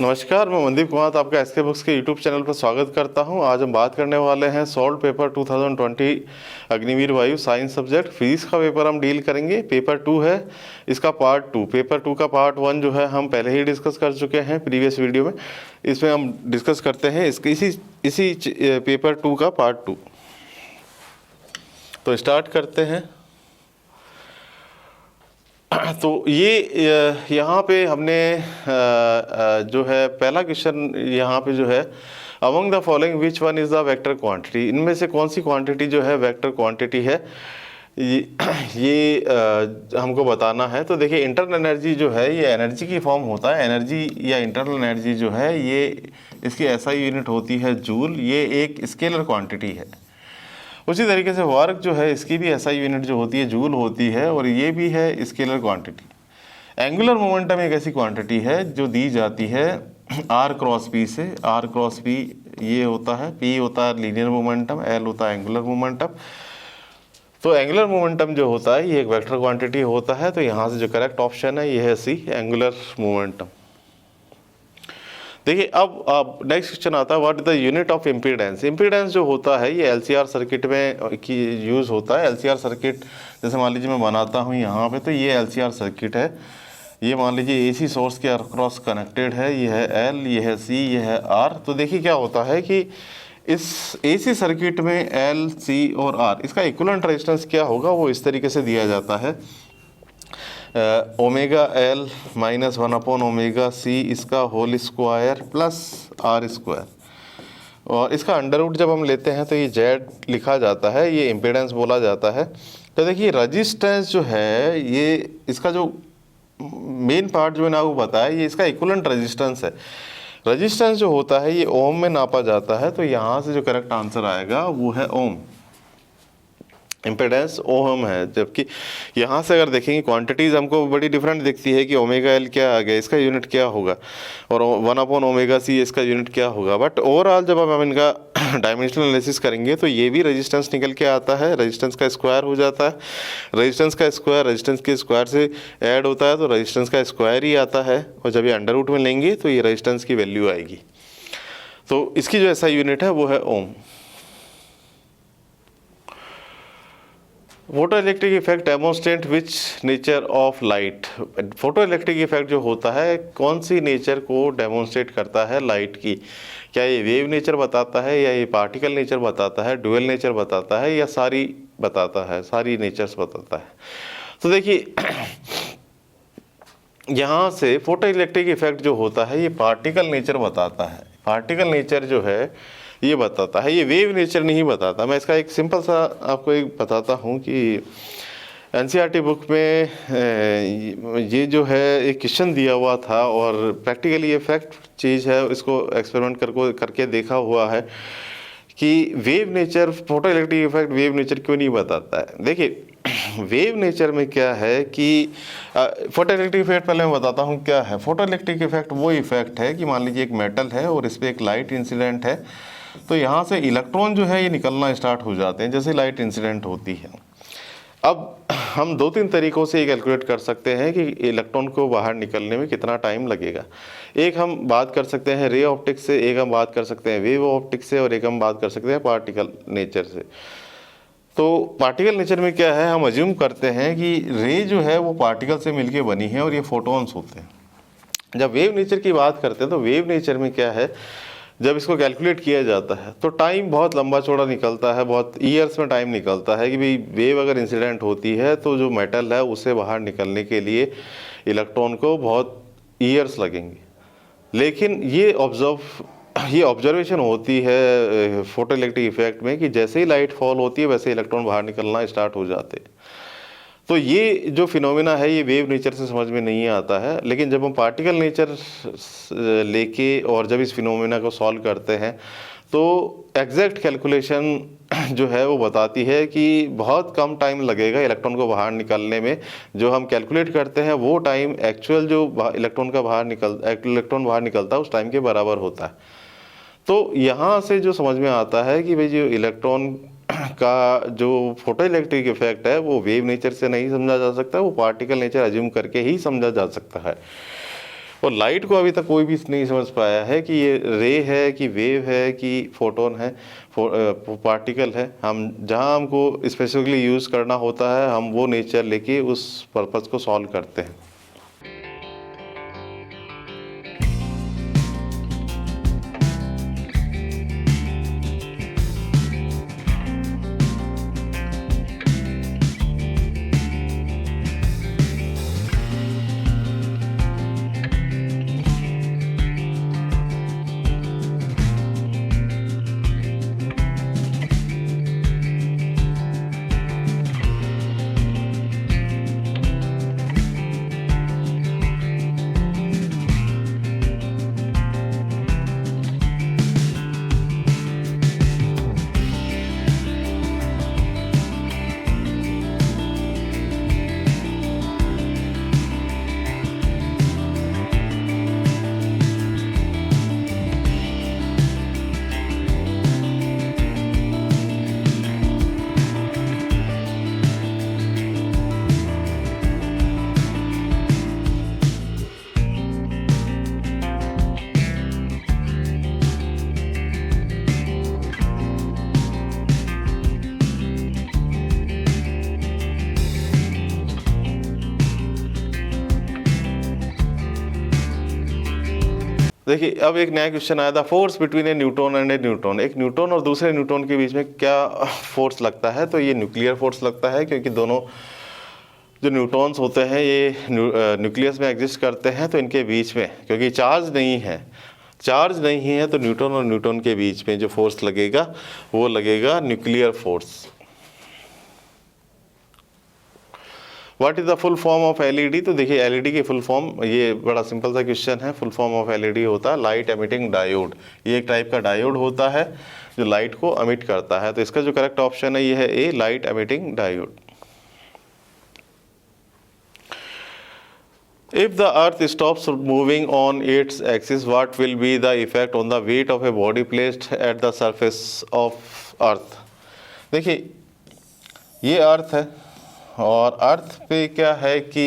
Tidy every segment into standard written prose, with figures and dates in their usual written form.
नमस्कार, मैं मनदीप कुमार आपका एसके बुक्स के यूट्यूब चैनल पर स्वागत करता हूं। आज हम बात करने वाले हैं सॉल्व पेपर 2020 अग्निवीर वायु साइंस सब्जेक्ट फिजिक्स का पेपर हम डील करेंगे। पेपर 2 है, इसका पार्ट 2। पेपर 2 का पार्ट 1 जो है हम पहले ही डिस्कस कर चुके हैं प्रीवियस वीडियो में। इसमें हम डिस्कस करते हैं इसी पेपर 2 का पार्ट 2। तो स्टार्ट करते हैं। तो ये यहाँ पे हमने जो है पहला क्वेश्चन यहाँ पे जो है, among the following which one is the vector quantity, इनमें से कौन सी क्वांटिटी जो है वेक्टर क्वांटिटी है, ये हमको बताना है। तो देखिए, इंटरनल एनर्जी जो है ये एनर्जी की फॉर्म होता है। एनर्जी या इंटरनल एनर्जी जो है ये इसकी एसआई यूनिट होती है जूल। ये एक स्केलर क्वांटिटी है। उसी तरीके से वर्क जो है इसकी भी एसआई यूनिट जो होती है जूल होती है, और ये भी है स्केलर क्वांटिटी। एंगुलर मोमेंटम एक ऐसी क्वांटिटी है जो दी जाती है आर क्रॉस पी से। आर क्रॉस पी ये होता है, पी होता है लीनियर मोमेंटम, एल होता है एंगुलर मोमेंटम। तो एंगुलर मोमेंटम जो होता है ये एक वेक्टर क्वांटिटी होता है। तो यहाँ से जो करेक्ट ऑप्शन है ये है सी, एंगुलर मोमेंटम। देखिए, अब नेक्स्ट क्वेश्चन आता है, what is the unit of impedance. Impedance जो होता है ये एलसीआर सर्किट में की यूज़ होता है। एलसीआर सर्किट जैसे मान लीजिए मैं बनाता हूँ यहाँ पे, तो ये एलसीआर सर्किट है। ये मान लीजिए एसी सोर्स के अक्रॉस कनेक्टेड है। ये है एल, ये है सी, ये है आर। तो देखिए क्या होता है कि इस एसी सर्किट में एल, सी और आर, इसका इक्विवेलेंट रेजिस्टेंस क्या होगा वो इस तरीके से दिया जाता है, omega L minus 1 omega C इसका whole square plus R square. और इसका अंडर रूट जब हम लेते हैं तो ये जेड लिखा जाता है, ये इम्पीडेंस बोला जाता है। तो देखिए, रजिस्टेंस जो है ये इसका जो मेन पार्ट जो मैंने आपको बताया ये इसका इक्विवेलेंट रेजिस्टेंस है। रजिस्टेंस जो होता है ये ओम में नापा जाता है। तो यहाँ से जो करेक्ट आंसर आएगा वो है ओम। इम्पेडेंस ओहम है। जबकि यहाँ से अगर देखेंगे क्वांटिटीज़ हमको बड़ी डिफरेंट दिखती है कि ओमेगा एल क्या आ गया, इसका यूनिट क्या होगा, और 1 ओमेगा सी इसका यूनिट क्या होगा। बट ओवरऑल जब हम इनका डायमेंशनल एनालिसिस करेंगे तो ये भी रेजिस्टेंस निकल के आता है, रेजिस्टेंस का स्क्वायर हो जाता है। रेजिस्टेंस का स्क्वायर रेजिस्टेंस के स्क्वायर से ऐड होता है, तो रेजिस्टेंस का स्क्वायर ही आता है। और जब ये अंडर रूट में लेंगे तो ये रेजिस्टेंस की वैल्यू आएगी। तो इसकी जो ऐसा यूनिट है वो है ohm. Photo electric effect demonstrate which nature of light. Photo electric effect जो होता है कौन सी नेचर को डेमोन्स्ट्रेट करता है लाइट की। क्या ये वेव नेचर बताता है, या ये पार्टिकल नेचर बताता है, डुअल नेचर बताता है, या सारी बताता है, सारी नेचर्स बताता है। तो देखिए यहाँ से फोटो इलेक्ट्रिक इफेक्ट जो होता है ये पार्टिकल नेचर बताता है। पार्टिकल नेचर जो है ये बताता है, ये वेव नेचर नहीं बताता। मैं इसका एक सिंपल सा आपको एक बताता हूँ कि एनसीईआरटी बुक में ये जो है एक क्वेश्चन दिया हुआ था, और प्रैक्टिकली ये फैक्ट चीज़ है, इसको एक्सपेरिमेंट करके देखा हुआ है कि wave nature, photo electric effect wave nature क्यों नहीं बताता है। देखिए, वेव नेचर में क्या है कि फोटो इलेक्ट्रिक इफेक्ट पहले मैं बताता हूँ क्या है। फोटो इलेक्ट्रिक इफेक्ट वो इफेक्ट है कि मान लीजिए एक मेटल है और इस पर एक लाइट इंसिडेंट है, तो यहाँ से इलेक्ट्रॉन जो है ये निकलना स्टार्ट हो जाते हैं जैसे लाइट इंसिडेंट होती है। अब हम 2-3 तरीक़ों से ये कैलकुलेट कर सकते हैं कि इलेक्ट्रॉन को बाहर निकलने में कितना टाइम लगेगा। एक हम बात कर सकते हैं रे ऑप्टिक्स से, एक हम बात कर सकते हैं वेव ऑप्टिक्स से, और एक हम बात कर सकते हैं पार्टिकल नेचर से। तो पार्टिकल नेचर में क्या है, हम अज्यूम करते हैं कि रे जो है वो पार्टिकल से मिलके बनी है और ये फोटॉन्स होते हैं। जब वेव नेचर की बात करते हैं तो वेव नेचर में क्या है, जब इसको कैलकुलेट किया जाता है तो टाइम बहुत लंबा चौड़ा निकलता है, बहुत ईयर्स में टाइम निकलता है कि भाई वेव अगर इंसिडेंट होती है तो जो मेटल है उसे बाहर निकलने के लिए इलेक्ट्रॉन को बहुत ईयर्स लगेंगे। लेकिन ये ऑब्जर्वेशन होती है फोटो इलेक्ट्रिक इफेक्ट में कि जैसे ही लाइट फॉल होती है वैसे इलेक्ट्रॉन बाहर निकलना स्टार्ट हो जाते हैं। तो ये जो फिनोमेना है ये वेव नेचर से समझ में नहीं आता है। लेकिन जब हम पार्टिकल नेचर लेके और जब इस फिनोमेना को सॉल्व करते हैं तो एग्जैक्ट कैलकुलेशन जो है वो बताती है कि बहुत कम टाइम लगेगा इलेक्ट्रॉन को बाहर निकलने में। जो हम कैलकुलेट करते हैं वो टाइम एक्चुअल जो इलेक्ट्रॉन बाहर निकलता है उस टाइम के बराबर होता है। तो यहाँ से जो समझ में आता है कि भाई जो इलेक्ट्रॉन का जो फोटो इलेक्ट्रिक इफेक्ट है वो वेव नेचर से नहीं समझा जा सकता, वो पार्टिकल नेचर अज्यूम करके ही समझा जा सकता है। और लाइट को अभी तक कोई भी नहीं समझ पाया है कि ये रे है कि वेव है कि फोटोन है, पार्टिकल है। हम जहाँ हमको स्पेसिफिकली यूज़ करना होता है हम वो नेचर लेके उस पर्पज़ को सॉल्व करते हैं। देखिए अब एक नया क्वेश्चन आया था, force between A neutron and A neutron. एक न्यूट्रॉन और दूसरे न्यूट्रॉन के बीच में क्या फोर्स लगता है? तो ये न्यूक्लियर फोर्स लगता है, क्योंकि दोनों जो न्यूट्रॉन्स होते हैं ये न्यूक्लियस में एग्जिस्ट करते हैं, तो इनके बीच में क्योंकि चार्ज नहीं है तो न्यूट्रॉन और न्यूट्रॉन के बीच में जो फोर्स लगेगा वो लगेगा nuclear force. What is the full form of LED? तो देखिए एलईडी की फुल फॉर्म, ये बड़ा सिंपल सा क्वेश्चन है। फुल फॉर्म ऑफ एलईडी होता है लाइट एमिटिंग डायोड। ये एक टाइप का डायोड होता है जो लाइट को एमिट करता है। तो इसका जो करेक्ट ऑप्शन है ये है A, light emitting diode. If the earth stops moving on its axis, what will be the effect on the weight of a body placed at the surface of earth? देखिए ये अर्थ है और अर्थ पे क्या है कि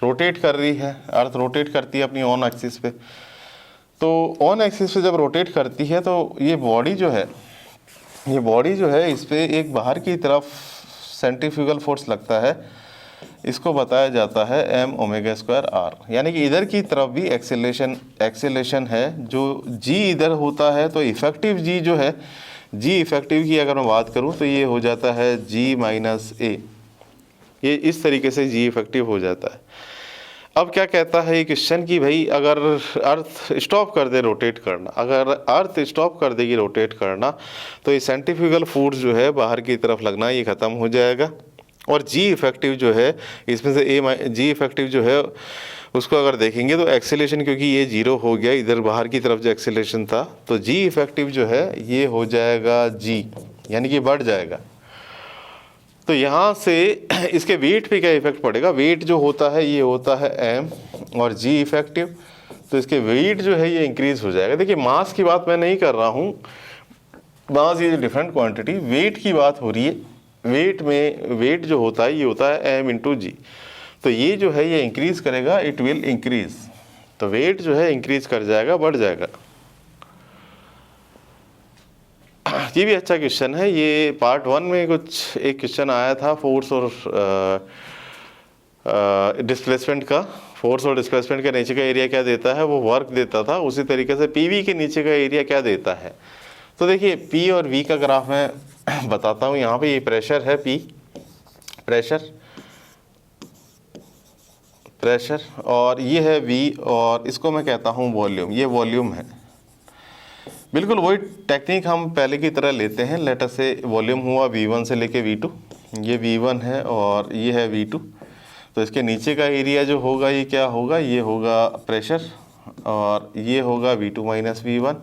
रोटेट कर रही है, अर्थ रोटेट करती है अपनी ऑन एक्सिस पे। तो ऑन एक्सिस पे जब रोटेट करती है तो ये बॉडी जो है इस पे एक बाहर की तरफ सेंट्रीफ्यूगल फोर्स लगता है। इसको बताया जाता है एम ओमेगा स्क्वायर आर, यानी कि इधर की तरफ भी एक्सेलेशन है। जो जी इधर होता है तो इफेक्टिव जी जो है, जी इफेक्टिव की अगर मैं बात करूं तो ये हो जाता है जी माइनस ए। ये इस तरीके से जी इफेक्टिव हो जाता है। अब क्या कहता है ये क्वेश्चन कि भाई अगर अर्थ स्टॉप कर दे रोटेट करना, अगर अर्थ स्टॉप कर देगी रोटेट करना तो ये सेंट्रीफ्यूगल फोर्स जो है बाहर की तरफ लगना ये ख़त्म हो जाएगा। और जी इफेक्टिव जो है इसमें से जी इफेक्टिव जो है उसको अगर देखेंगे तो एक्सेलेरेशन, क्योंकि ये जीरो हो गया इधर बाहर की तरफ जो एक्सेलेरेशन था, तो जी इफेक्टिव जो है ये हो जाएगा जी, यानी कि बढ़ जाएगा। तो यहाँ से इसके वेट पे क्या इफेक्ट पड़ेगा? वेट जो होता है ये होता है एम और जी इफेक्टिव, तो इसके वेट जो है ये इंक्रीज हो जाएगा। देखिए मास की बात मैं नहीं कर रहा हूँ, मास ये डिफरेंट क्वांटिटी, वेट की बात हो रही है। वेट जो होता है ये होता है एम इंटू जी, तो ये जो है ये इंक्रीज करेगा, इट विल इंक्रीज। तो वेट जो है इंक्रीज कर जाएगा, बढ़ जाएगा। ये भी अच्छा क्वेश्चन है। ये पार्ट 1 में कुछ एक क्वेश्चन आया था फोर्स और डिस्प्लेसमेंट का। फोर्स और डिस्प्लेसमेंट के नीचे का एरिया क्या देता है, वो वर्क देता था। उसी तरीके से पीवी के नीचे का एरिया क्या देता है। तो देखिए पी और वी का ग्राफ मैं बताता हूँ। यहाँ पे ये प्रेशर है, पी प्रेशर और ये है वी, और इसको मैं कहता हूँ वॉल्यूम। ये वॉल्यूम है। बिल्कुल वही टेक्निक हम पहले की तरह लेते हैं। लेट अस से वॉल्यूम हुआ V1 से लेके V2, ये V1 है और ये है V2। तो इसके नीचे का एरिया जो होगा ये क्या होगा, ये होगा प्रेशर, और ये होगा V2 माइनस V1,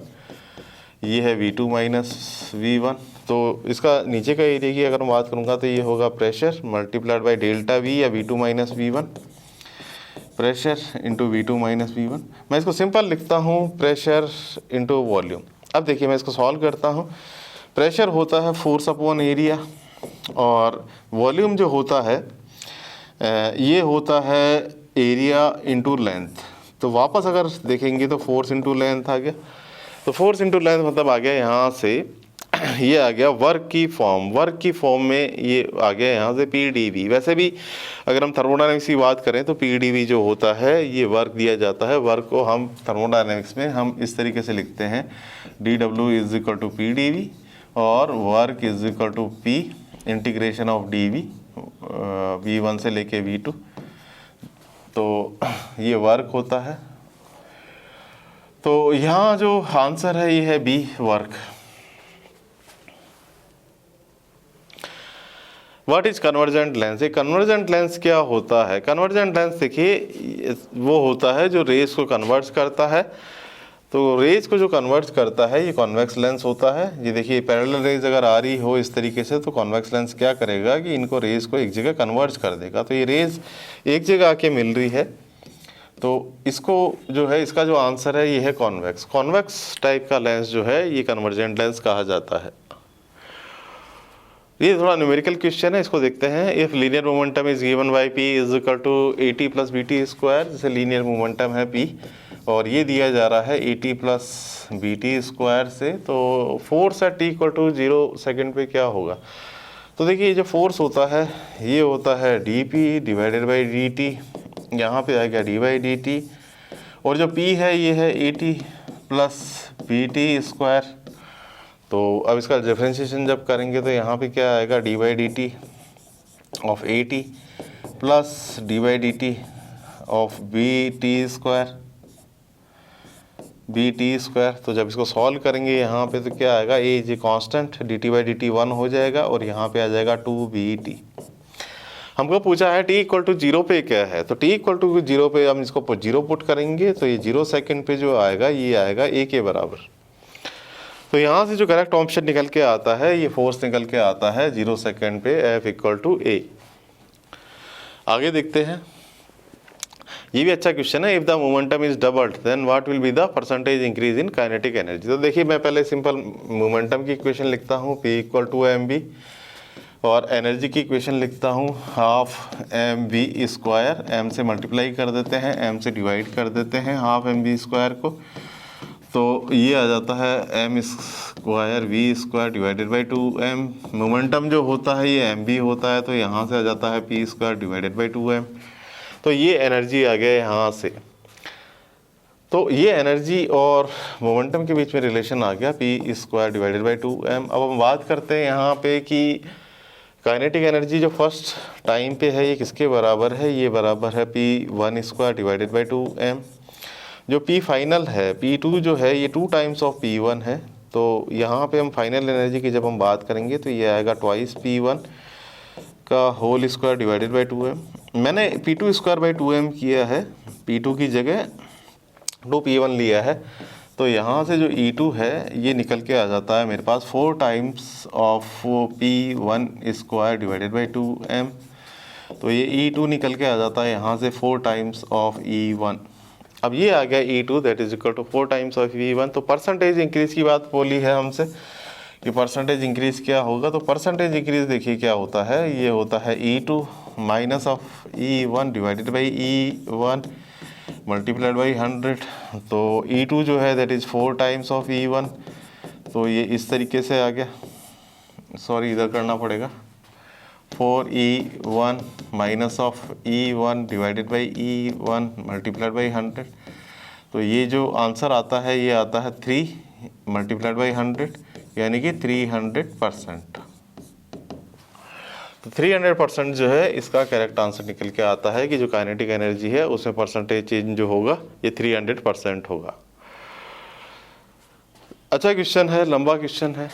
ये है V2 माइनस V1। तो इसका नीचे का एरिया की अगर मैं बात करूँगा तो ये होगा pressure multiplied by delta V या V2 minus V1, pressure into V2 minus V1। मैं इसको सिंपल लिखता हूँ, प्रेशर इंटू वॉल्यूम। अब देखिए मैं इसको सॉल्व करता हूँ। प्रेशर होता है फोर्स अपॉन एरिया, और वॉल्यूम जो होता है ये होता है एरिया इंटू लेंथ। तो वापस अगर देखेंगे तो फोर्स इंटू लेंथ आ गया, तो फोर्स इंटू लेंथ मतलब आ गया यहाँ से ये आ गया वर्क की फॉर्म में ये आ गया यहाँ से PdV। वैसे भी अगर हम थर्मोडायनेमिक्स की बात करें तो PdV जो होता है ये वर्क दिया जाता है। वर्क को हम थर्मोडायनेमिक्स में हम इस तरीके से लिखते हैं dW is equal to PdV और work is equal to P integration of dV V1 से लेके V2, तो ये वर्क होता है। तो यहाँ जो आंसर है ये है B work. What is convergent lens? ये कन्वर्जेंट लेंस क्या होता है? कन्वर्जेंट लेंस देखिए वो होता है जो रेज को कन्वर्ट करता है। तो रेज को जो कन्वर्ट करता है ये कॉन्वेक्स लेंस होता है। ये देखिए पैरेलल रेज अगर आ रही हो इस तरीके से तो कॉन्वेक्स लेंस क्या करेगा कि इनको रेज को एक जगह कन्वर्ट कर देगा। तो ये रेज एक जगह आके मिल रही है, तो इसको जो है इसका जो आंसर है ये है कॉन्वेक्स। कॉन्वेक्स टाइप का लेंस जो है ये कन्वर्जेंट लेंस कहा जाता है। ये थोड़ा न्यूमेरिकल क्वेश्चन है, इसको देखते हैं। If linear momentum is given by P is equal to AT plus BT square, जैसे लीनियर मोमेंटम है P और ये दिया जा रहा है AT प्लस BT स्क्वायर से, तो force at T equal to 0 second पे क्या होगा? तो देखिए जो फोर्स होता है ये होता है dP डिवाइडेड बाई dt, यहाँ पे आएगा d बाई dt, और जो P है ये है AT प्लस BT स्क्वायर। तो अब इसका डिफरेंशिएशन जब करेंगे तो यहाँ पे क्या आएगा d by dt of AT plus d by dt of BT square. तो जब इसको सॉल्व करेंगे यहाँ पे तो क्या आएगा, A is a constant, dt by dt 1 हो जाएगा और यहाँ पे आ जाएगा 2BT। हमको पूछा है t इक्वल टू 0 पे क्या है, तो t इक्वल टू 0 पे हम इसको 0 पुट करेंगे तो ये 0 सेकेंड पे जो आएगा ये आएगा a के बराबर। तो यहाँ से जो करेक्ट ऑप्शन निकल के आता है ये फोर्स निकल के आता है 0 सेकेंड पे F इक्वल टू A। आगे देखते हैं, ये भी अच्छा क्वेश्चन है। If the momentum is doubled then what will be the percentage increase in kinetic energy. तो देखिए मैं पहले सिंपल मोमेंटम की इक्वेशन लिखता हूँ P इक्वल टू mv और एनर्जी की इक्वेशन लिखता हूँ हाफ mv स्क्वायर, m से मल्टीप्लाई कर देते हैं, m से डिवाइड कर देते हैं हाफ mv स्क्वायर को, तो ये आ जाता है m square v square divided by 2m। Momentum जो होता है ये mv होता है, तो यहाँ से आ जाता है p square divided by 2m। तो ये एनर्जी आ गया यहाँ से। तो ये एनर्जी और मोमेंटम के बीच में रिलेशन आ गया p square divided by 2m। अब हम बात करते हैं यहाँ पे कि काइनेटिक एनर्जी जो फर्स्ट टाइम पे है ये किसके बराबर है, ये बराबर है p1 square divided by 2m। जो p फाइनल है p2 जो है ये 2 टाइम्स ऑफ p1 है, तो यहाँ पे हम फाइनल एनर्जी की जब हम बात करेंगे तो ये आएगा ट्वाइस p1 का whole square divided by 2m। मैंने p2 स्क्वायर बाई 2m किया है, p2 की जगह 2p1 लिया है, तो यहाँ से जो E2 है ये निकल के आ जाता है मेरे पास 4 times of p1 square divided by 2m। तो ये E2 निकल के आ जाता है यहाँ से 4 टाइम्स ऑफ E1। अब ये आ गया E2 that is equal to 4 times of E1। तो परसेंटेज इंक्रीज की बात बोली है हमसे कि परसेंटेज इंक्रीज क्या होगा, तो परसेंटेज इंक्रीज देखिए क्या होता है, ये होता है E2 minus of E1 divided by E1 multiplied by 100। तो E2 जो है that is 4 times of E1। तो ये इस तरीके से आ गया, सॉरी इधर करना पड़ेगा, 4E1 minus of E1 divided by E1 multiplied by 100। तो ये जो आंसर आता है ये आता है 3 मल्टीप्लाइड बाई 100 यानी कि 300%। तो 300% जो है इसका करेक्ट आंसर निकल के आता है कि जो काइनेटिक एनर्जी है उसमें परसेंटेज चेंज जो होगा ये 300% होगा। अच्छा क्वेश्चन है, लंबा क्वेश्चन है।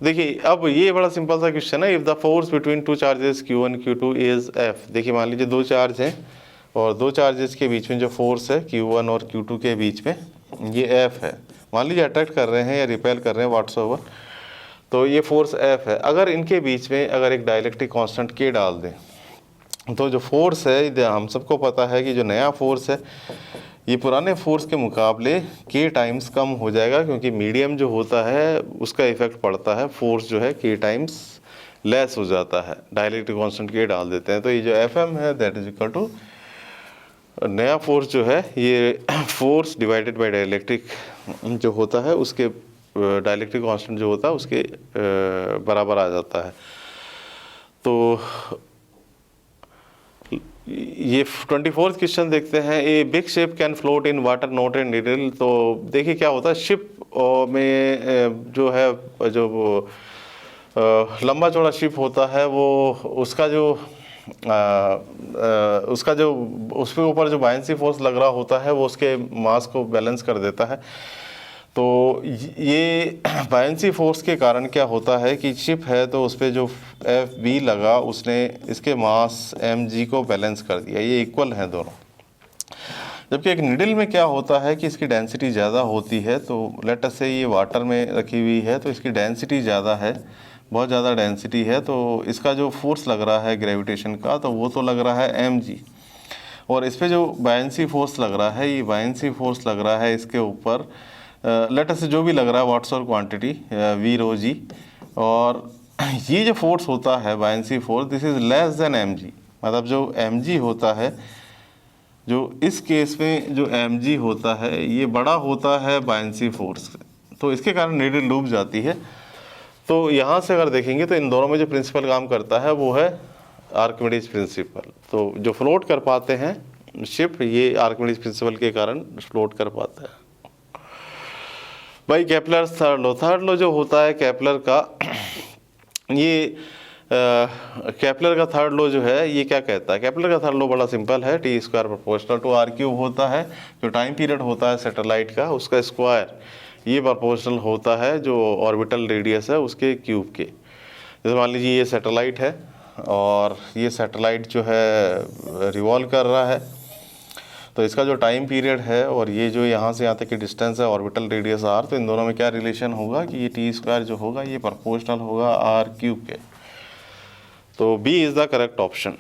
देखिए अब ये बड़ा सिंपल सा क्वेश्चन है। If the force between two charges Q1 Q2 is F। देखिए मान लीजिए दो चार्ज हैं और दो चार्जेस के बीच में जो फोर्स है Q1 और Q2 के बीच में ये F है। मान लीजिए अट्रैक्ट कर रहे हैं या रिपेल कर रहे हैं व्हाट्सओवर, तो ये फोर्स F है। अगर इनके बीच में अगर एक डाइलेक्ट्रिक कांस्टेंट K डाल दें तो जो फोर्स है हम सबको पता है कि जो नया फोर्स है ये पुराने फोर्स के मुकाबले K टाइम्स कम हो जाएगा, क्योंकि मीडियम जो होता है उसका इफेक्ट पड़ता है, फोर्स जो है K टाइम्स लेस हो जाता है। डाइलेक्ट्रिक कांस्टेंट K डाल देते हैं तो ये जो Fm है दैट इज इक्वल टू नया फोर्स जो है ये फोर्स डिवाइडेड बाय डाइलेक्ट्रिक जो होता है उसके डाइलेक्ट्रिक कांस्टेंट जो होता है उसके बराबर आ जाता है। तो ये 24th क्वेश्चन देखते हैं। A big ship can float in water not in needle. तो देखिए क्या होता है, शिप में जो है जो लंबा चौड़ा शिप होता है वो उसका जो उसके ऊपर जो बायंसी फोर्स लग रहा होता है वो उसके मास को बैलेंस कर देता है। तो ये बायंसी फोर्स के कारण क्या होता है कि शिप है तो उस पर जो एफ बी लगा उसने इसके मास एम जी को बैलेंस कर दिया, ये इक्वल हैं दोनों। जबकि एक निडल में क्या होता है कि इसकी डेंसिटी ज़्यादा होती है। तो लेट अस से ये वाटर में रखी हुई है तो इसकी डेंसिटी ज़्यादा है, बहुत ज़्यादा डेंसिटी है। तो इसका जो फोर्स लग रहा है ग्रेविटेशन का तो वो तो लग रहा है एम जी, और इस पर जो बायंसी फोर्स लग रहा है ये बायंसी फोर्स लग रहा है इसके ऊपर लेट अस से जो भी लग रहा है व्हाट्स और क्वांटिटी वी रो जी। और ये जो फोर्स होता है buoyancy force this is less than M G, मतलब जो एम जी होता है, जो इस केस में जो एम जी होता है ये बड़ा होता है बायंसी फोर्स से, तो इसके कारण नीडल डूब जाती है। तो यहाँ से अगर देखेंगे तो इन दोनों में जो प्रिंसिपल काम करता है वो है आर्किमिडीज प्रिंसिपल। तो जो फ्लोट कर पाते हैं शिप ये आर्किमिडीज प्रिंसिपल के कारण फ्लोट कर पाता है। भाई केपलर थर्ड लो जो होता है केपलर का, ये केपलर का थर्ड लो जो है ये क्या कहता है, केपलर का थर्ड लो बड़ा सिंपल है, T square proportional to R cube होता है। जो टाइम पीरियड होता है सैटेलाइट का उसका स्क्वायर ये प्रोपोर्शनल होता है जो ऑर्बिटल रेडियस है उसके क्यूब के। जैसे मान लीजिए ये सैटेलाइट है और ये सैटेलाइट जो है रिवॉल्व कर रहा है, तो इसका जो टाइम पीरियड है और ये जो यहाँ से यहाँ तक की डिस्टेंस है ऑर्बिटल रेडियस आर, तो इन दोनों में क्या रिलेशन होगा कि ये टी स्क्वायर जो होगा ये प्रोपोर्शनल होगा आर क्यूब के। तो B is the correct option.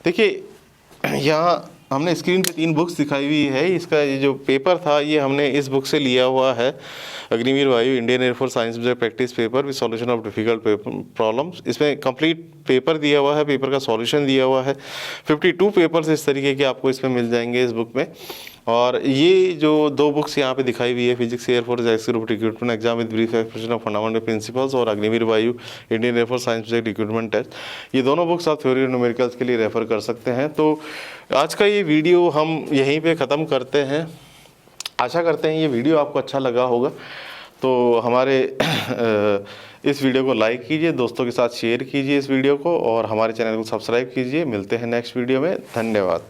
देखिए यहाँ हमने स्क्रीन पे 3 बुक्स दिखाई हुई है, इसका ये जो पेपर था ये हमने इस बुक से लिया हुआ है, Agniveer Vayu Indian air force science subject practice paper with solution of difficult problems. इसमें कंप्लीट पेपर दिया हुआ है, पेपर का सॉल्यूशन दिया हुआ है। 52 पेपर्स इस तरीके के आपको इसमें मिल जाएंगे इस बुक में। और ये जो 2 बुक्स यहाँ पे दिखाई हुई है, physics air force X group recruitment exam with brief explanation of fundamental principles और Agniveer Vayu Indian air force science subject recruitment test, ये दोनों बुक्स आप थ्योरी और न्यूमेरिकल्स के लिए रेफर कर सकते हैं। तो आज का ये वीडियो हम यहीं पे ख़त्म करते हैं। आशा करते हैं ये वीडियो आपको अच्छा लगा होगा। तो हमारे इस वीडियो को लाइक कीजिए, दोस्तों के साथ शेयर कीजिए इस वीडियो को, और हमारे चैनल को सब्सक्राइब कीजिए। मिलते हैं नेक्स्ट वीडियो में। धन्यवाद।